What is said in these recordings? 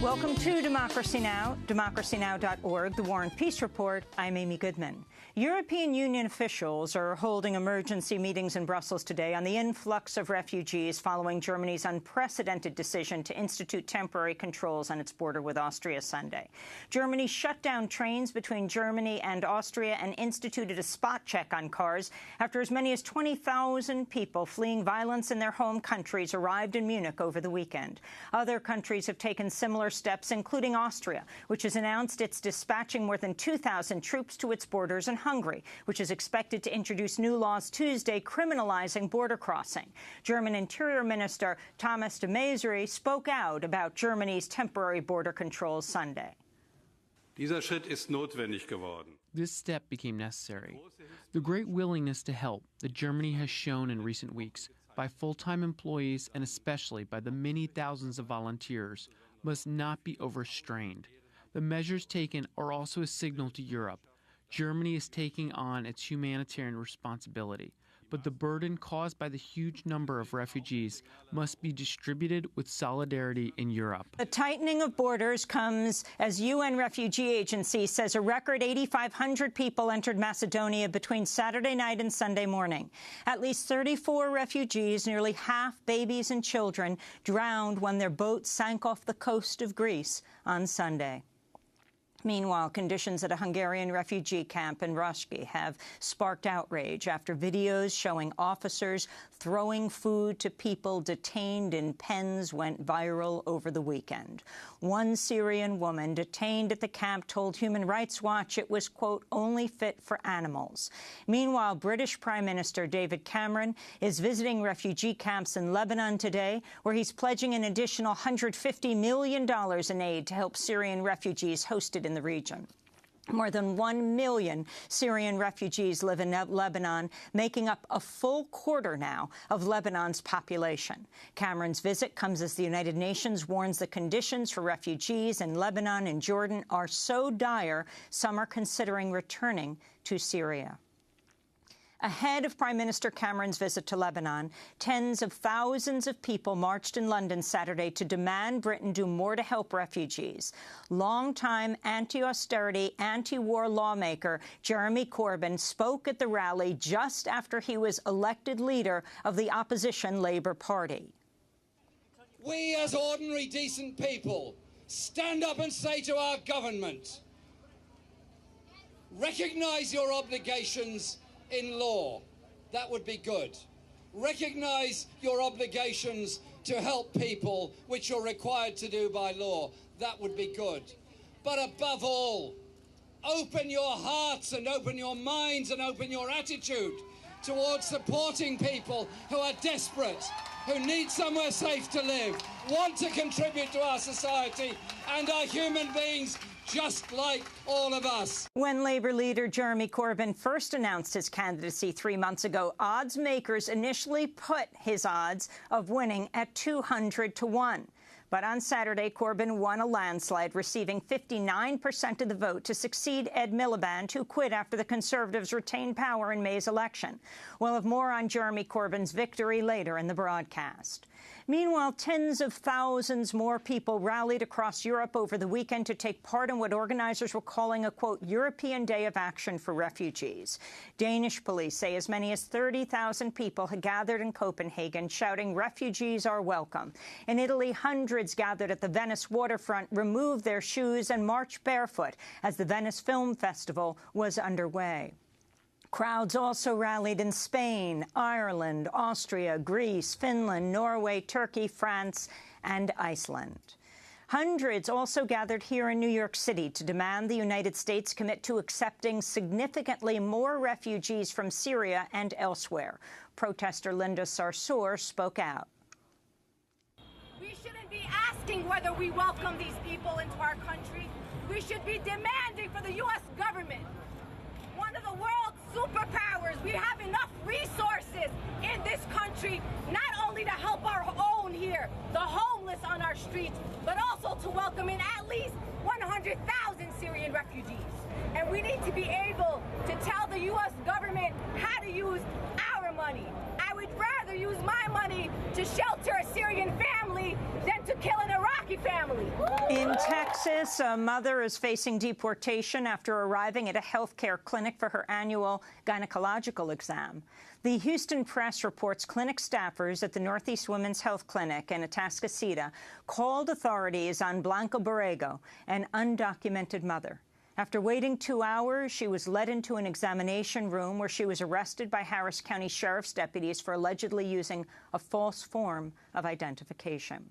Welcome to Democracy Now!, democracynow.org, the War and Peace Report. I'm Amy Goodman. European Union officials are holding emergency meetings in Brussels today on the influx of refugees following Germany's unprecedented decision to institute temporary controls on its border with Austria Sunday. Germany shut down trains between Germany and Austria and instituted a spot check on cars after as many as 20,000 people fleeing violence in their home countries arrived in Munich over the weekend. Other countries have taken similar steps, including Austria, which has announced it's dispatching more than 2,000 troops to its borders, and Hungary, which is expected to introduce new laws Tuesday criminalizing border crossing. German Interior Minister Thomas de Maizière spoke out about Germany's temporary border controls Sunday. Dieser Schritt ist notwendig geworden. This step became necessary. The great willingness to help that Germany has shown in recent weeks by full-time employees and especially by the many thousands of volunteers must not be overstrained. The measures taken are also a signal to Europe. Germany is taking on its humanitarian responsibility, but the burden caused by the huge number of refugees must be distributed with solidarity in Europe. The tightening of borders comes as UN Refugee Agency says a record 8,500 people entered Macedonia between Saturday night and Sunday morning. At least 34 refugees, nearly half babies and children, drowned when their boat sank off the coast of Greece on Sunday. Meanwhile, conditions at a Hungarian refugee camp in Röszke have sparked outrage after videos showing officers throwing food to people detained in pens went viral over the weekend. One Syrian woman detained at the camp told Human Rights Watch it was, quote, only fit for animals. Meanwhile, British Prime Minister David Cameron is visiting refugee camps in Lebanon today, where he's pledging an additional $150 million in aid to help Syrian refugees hosted in the region. More than 1 million Syrian refugees live in Lebanon, making up a full quarter now of Lebanon's population. Cameron's visit comes as the United Nations warns the conditions for refugees in Lebanon and Jordan are so dire, some are considering returning to Syria. Ahead of Prime Minister Cameron's visit to Lebanon, tens of thousands of people marched in London Saturday to demand Britain do more to help refugees. Longtime anti-austerity, anti-war lawmaker Jeremy Corbyn spoke at the rally just after he was elected leader of the opposition Labour Party. We, as ordinary, decent people, stand up and say to our government, recognise your obligations in law. That would be good. Recognise your obligations to help people, which you're required to do by law. That would be good. But above all, open your hearts and open your minds and open your attitude towards supporting people who are desperate, who need somewhere safe to live, want to contribute to our society, and are human beings just like all of us. When Labour leader Jeremy Corbyn first announced his candidacy 3 months ago, odds makers initially put his odds of winning at 200 to 1. But on Saturday, Corbyn won a landslide, receiving 59% of the vote to succeed Ed Miliband, who quit after the Conservatives retained power in May's election. We'll have more on Jeremy Corbyn's victory later in the broadcast. Meanwhile, tens of thousands more people rallied across Europe over the weekend to take part in what organizers were calling a, quote, European Day of Action for Refugees. Danish police say as many as 30,000 people had gathered in Copenhagen shouting, refugees are welcome. In Italy, hundreds gathered at the Venice waterfront, removed their shoes and marched barefoot as the Venice Film Festival was underway. Crowds also rallied in Spain, Ireland, Austria, Greece, Finland, Norway, Turkey, France, and Iceland. Hundreds also gathered here in New York City to demand the United States commit to accepting significantly more refugees from Syria and elsewhere. Protester Linda Sarsour spoke out. We shouldn't be asking whether we welcome these people into our country. We should be demanding for the U.S. government, one of the world's superpowers. We have enough resources in this country, not only to help our own here, the homeless on our streets, but also to welcome in at least 100,000 Syrian refugees. And we need to be able to tell the U.S. government how to use our money. I would rather use my money to shelter a Syrian family than to kill an Iraqi family. In Texas, a mother is facing deportation after arriving at a health care clinic for her annual gynecological exam. The Houston Press reports clinic staffers at the Northeast Women's Health Clinic in Atascocita called authorities on Blanca Borrego, an undocumented mother. After waiting 2 hours, she was led into an examination room where she was arrested by Harris County Sheriff's deputies for allegedly using a false form of identification.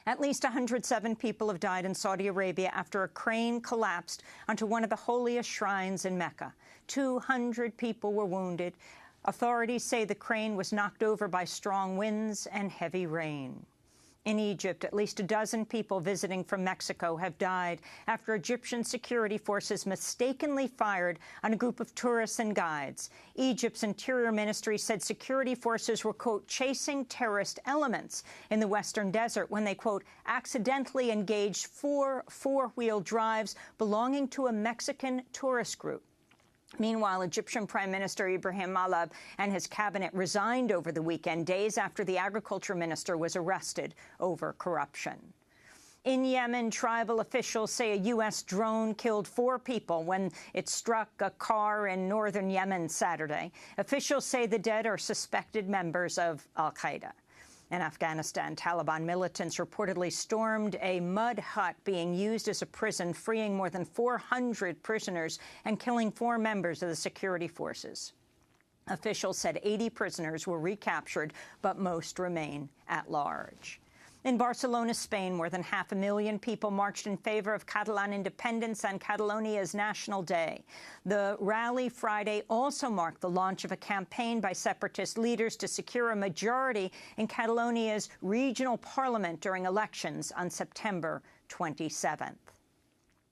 At least 107 people have died in Saudi Arabia after a crane collapsed onto one of the holiest shrines in Mecca. 200 people were wounded. Authorities say the crane was knocked over by strong winds and heavy rain. In Egypt, at least a dozen people visiting from Mexico have died after Egyptian security forces mistakenly fired on a group of tourists and guides. Egypt's Interior Ministry said security forces were, quote, chasing terrorist elements in the western desert when they, quote, accidentally engaged four-wheel drives belonging to a Mexican tourist group. Meanwhile, Egyptian Prime Minister Ibrahim Malab and his cabinet resigned over the weekend, days after the agriculture minister was arrested over corruption. In Yemen, tribal officials say a U.S. drone killed 4 people when it struck a car in northern Yemen Saturday. Officials say the dead are suspected members of al-Qaeda. In Afghanistan, Taliban militants reportedly stormed a mud hut being used as a prison, freeing more than 400 prisoners and killing 4 members of the security forces. Officials said 80 prisoners were recaptured, but most remain at large. In Barcelona, Spain, more than 500,000 people marched in favor of Catalan independence on Catalonia's National Day. The rally Friday also marked the launch of a campaign by separatist leaders to secure a majority in Catalonia's regional parliament during elections on September 27th.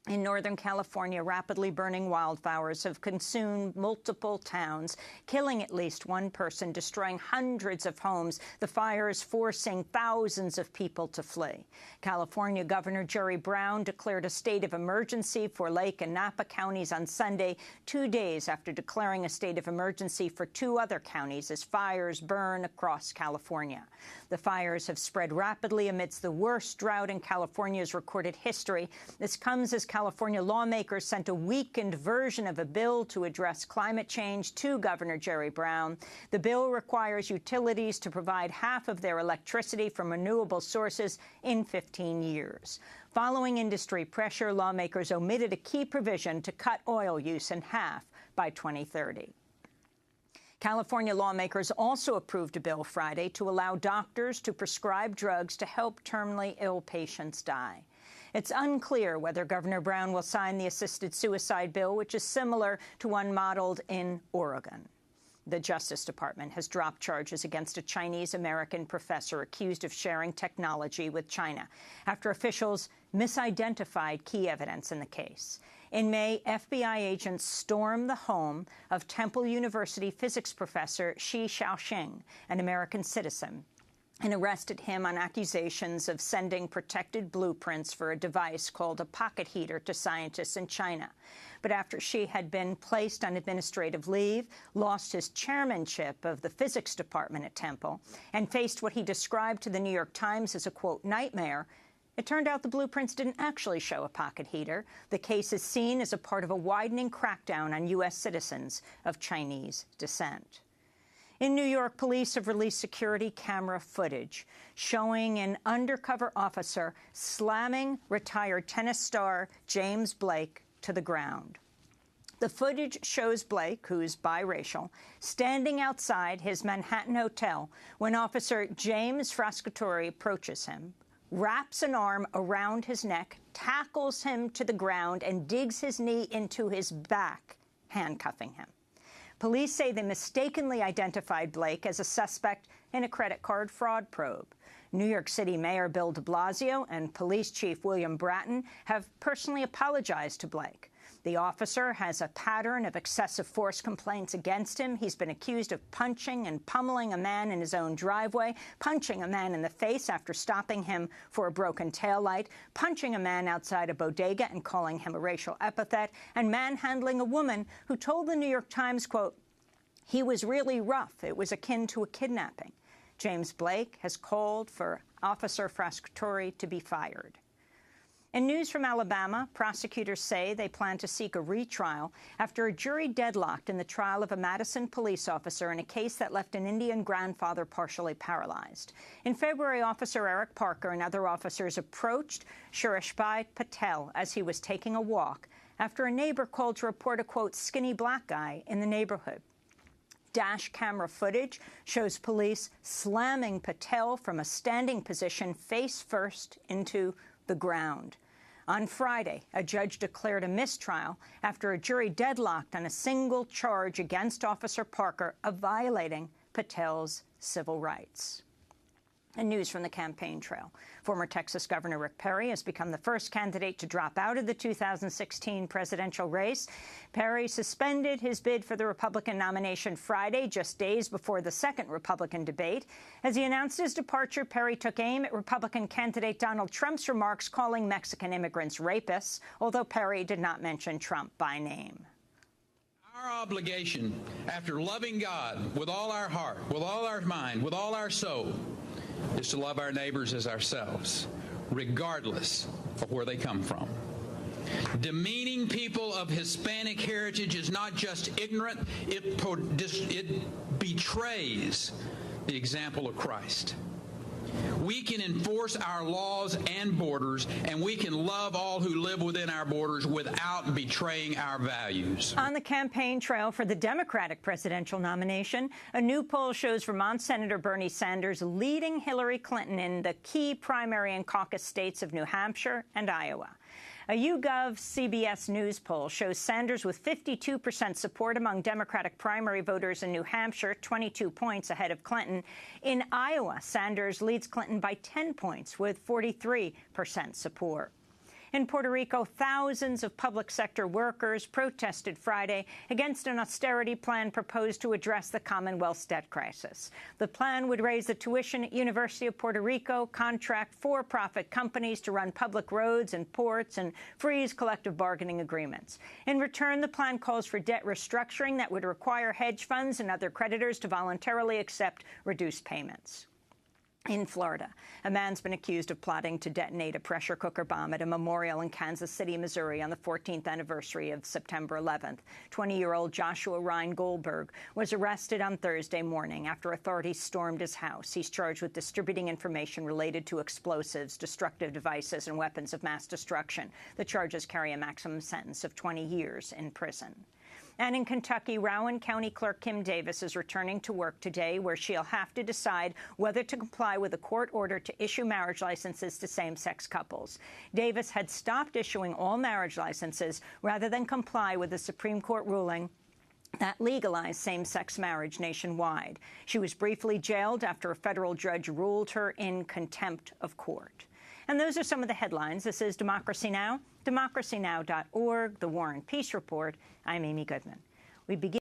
In Northern California, rapidly burning wildfires have consumed multiple towns, killing at least 1 person, destroying hundreds of homes, the fires forcing thousands of people to flee. California Governor Jerry Brown declared a state of emergency for Lake and Napa counties on Sunday, 2 days after declaring a state of emergency for 2 other counties as fires burn across California. The fires have spread rapidly amidst the worst drought in California's recorded history. This comes as California lawmakers sent a weakened version of a bill to address climate change to Governor Jerry Brown. The bill requires utilities to provide half of their electricity from renewable sources in 15 years. Following industry pressure, lawmakers omitted a key provision to cut oil use in half by 2030. California lawmakers also approved a bill Friday to allow doctors to prescribe drugs to help terminally ill patients die. It's unclear whether Governor Brown will sign the assisted suicide bill, which is similar to one modeled in Oregon. The Justice Department has dropped charges against a Chinese-American professor accused of sharing technology with China after officials misidentified key evidence in the case. In May, FBI agents stormed the home of Temple University physics professor Shi Shaoxing, an American citizen, and arrested him on accusations of sending protected blueprints for a device called a pocket heater to scientists in China. But after Shi had been placed on administrative leave, lost his chairmanship of the physics department at Temple, and faced what he described to the New York Times as a, quote, nightmare, it turned out the blueprints didn't actually show a pocket heater. The case is seen as a part of a widening crackdown on U.S. citizens of Chinese descent. In New York, police have released security camera footage showing an undercover officer slamming retired tennis star James Blake to the ground. The footage shows Blake, who's biracial, standing outside his Manhattan hotel when Officer James Frascatore approaches him, wraps an arm around his neck, tackles him to the ground, and digs his knee into his back, handcuffing him. Police say they mistakenly identified Blake as a suspect in a credit card fraud probe. New York City Mayor Bill de Blasio and Police Chief William Bratton have personally apologized to Blake. The officer has a pattern of excessive force complaints against him. He's been accused of punching and pummeling a man in his own driveway, punching a man in the face after stopping him for a broken taillight, punching a man outside a bodega and calling him a racial epithet, and manhandling a woman who told the New York Times, quote, he was really rough. It was akin to a kidnapping. James Blake has called for Officer Frascatore to be fired. In news from Alabama, prosecutors say they plan to seek a retrial after a jury deadlocked in the trial of a Madison police officer in a case that left an Indian grandfather partially paralyzed. In February, Officer Eric Parker and other officers approached Sureshbhai Patel as he was taking a walk after a neighbor called to report a, quote, skinny black guy in the neighborhood. Dash camera footage shows police slamming Patel from a standing position face first into the ground. On Friday, a judge declared a mistrial after a jury deadlocked on a single charge against Officer Parker of violating Patel's civil rights. And news from the campaign trail. Former Texas Governor Rick Perry has become the first candidate to drop out of the 2016 presidential race. Perry suspended his bid for the Republican nomination Friday, just days before the second Republican debate. As he announced his departure, Perry took aim at Republican candidate Donald Trump's remarks calling Mexican immigrants rapists, although Perry did not mention Trump by name. Our obligation, after loving God with all our heart, with all our mind, with all our soul, is to love our neighbors as ourselves, regardless of where they come from. Demeaning people of Hispanic heritage is not just ignorant, it betrays the example of Christ. We can enforce our laws and borders, and we can love all who live within our borders without betraying our values. On the campaign trail for the Democratic presidential nomination, a new poll shows Vermont Senator Bernie Sanders leading Hillary Clinton in the key primary and caucus states of New Hampshire and Iowa. A YouGov CBS News poll shows Sanders with 52% support among Democratic primary voters in New Hampshire, 22 points ahead of Clinton. In Iowa, Sanders leads Clinton by 10 points with 43% support. In Puerto Rico, thousands of public sector workers protested Friday against an austerity plan proposed to address the Commonwealth's debt crisis. The plan would raise the tuition at University of Puerto Rico, contract for-profit companies to run public roads and ports, and freeze collective bargaining agreements. In return, the plan calls for debt restructuring that would require hedge funds and other creditors to voluntarily accept reduced payments. In Florida, a man's been accused of plotting to detonate a pressure cooker bomb at a memorial in Kansas City, Missouri on the 14th anniversary of September 11th. 20-year-old Joshua Ryan Goldberg was arrested on Thursday morning after authorities stormed his house. He's charged with distributing information related to explosives, destructive devices, and weapons of mass destruction. The charges carry a maximum sentence of 20 years in prison. And in Kentucky, Rowan County Clerk Kim Davis is returning to work today, where she'll have to decide whether to comply with a court order to issue marriage licenses to same-sex couples. Davis had stopped issuing all marriage licenses rather than comply with the Supreme Court ruling that legalized same-sex marriage nationwide. She was briefly jailed after a federal judge ruled her in contempt of court. And those are some of the headlines. This is Democracy Now!, democracynow.org, The War and Peace Report. I'm Amy Goodman. We begin